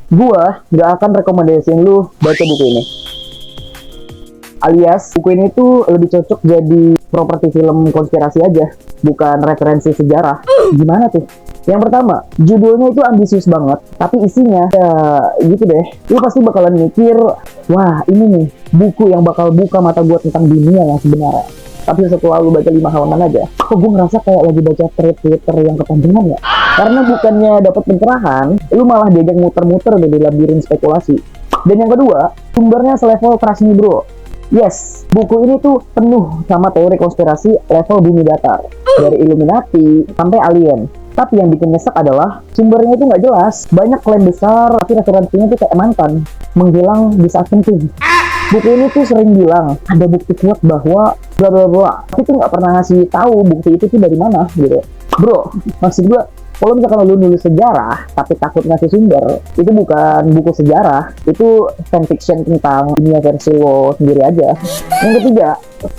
Gua nggak akan rekomendasiin lu baca buku ini. Alias, buku ini tuh lebih cocok jadi properti film konspirasi aja, bukan referensi sejarah. Gimana tuh? Yang pertama, judulnya itu ambisius banget, tapi isinya ya gitu deh. Lu pasti bakalan mikir, wah ini nih buku yang bakal buka mata gua tentang dunia yang sebenarnya. Tapi setelah lu baca 5 halaman aja, kok gue ngerasa kayak lagi baca thread Twitter yang kepanjangan ya? Karena bukannya dapat pencerahan, lu malah diajak muter-muter di labirin spekulasi. Dan yang kedua, sumbernya selevel trust me bro. Yes, buku ini tuh penuh sama teori konspirasi level bumi datar. Dari Illuminati sampai alien. Tapi yang bikin nyesek adalah sumbernya itu nggak jelas. Banyak klaim besar, tapi referensinya tuh kayak mantan. Menghilang di saat penting. Buku ini tuh sering bilang ada bukti kuat bahwa bla bla bla, tapi tuh nggak pernah ngasih tahu bukti itu tuh dari mana gitu. Bro, maksud gua kalau misalkan lu nulis sejarah tapi takut ngasih sumber, itu bukan buku sejarah, itu fanfiction tentang dunia versi lo sendiri aja. Yang ketiga,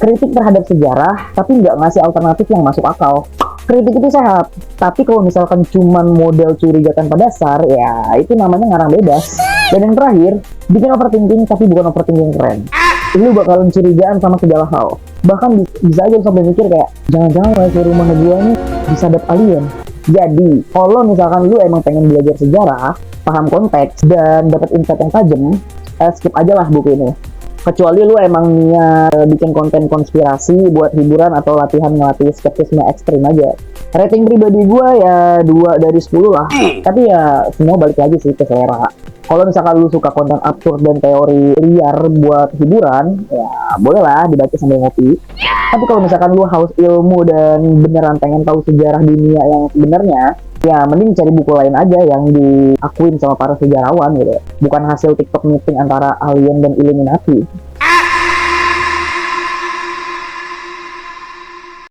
kritik terhadap sejarah tapi nggak ngasih alternatif yang masuk akal. Kritik itu sehat, tapi kalau misalkan cuman model curiga tanpa dasar, ya itu namanya ngarang bebas. Dan yang terakhir, bikin overthinking tapi bukan overthinking keren. Lu bakalan curigaan sama segala hal. Bahkan bisa aja sampai mikir kayak, jangan-jangan wifi rumah gua nih disadap alien. Jadi, kalau misalkan lu emang pengen belajar sejarah, paham konteks, dan dapat insight yang tajam, skip aja lah buku ini. Kecuali lu emang niat bikin konten konspirasi buat hiburan atau latihan ngelatih skeptisme ekstrim aja. Rating pribadi gue ya 2 dari 10 lah. Tapi ya semua balik lagi sih ke selera. Kalau misalkan lu suka konten absurd dan teori liar buat hiburan, ya boleh lah dibaca sambil ngopi. Tapi kalau misalkan lu haus ilmu dan beneran pengen tahu sejarah dunia yang sebenarnya, ya mending cari buku lain aja yang diakuin sama para sejarawan gitu. Bukan hasil TikTok meeting antara alien dan Illuminati.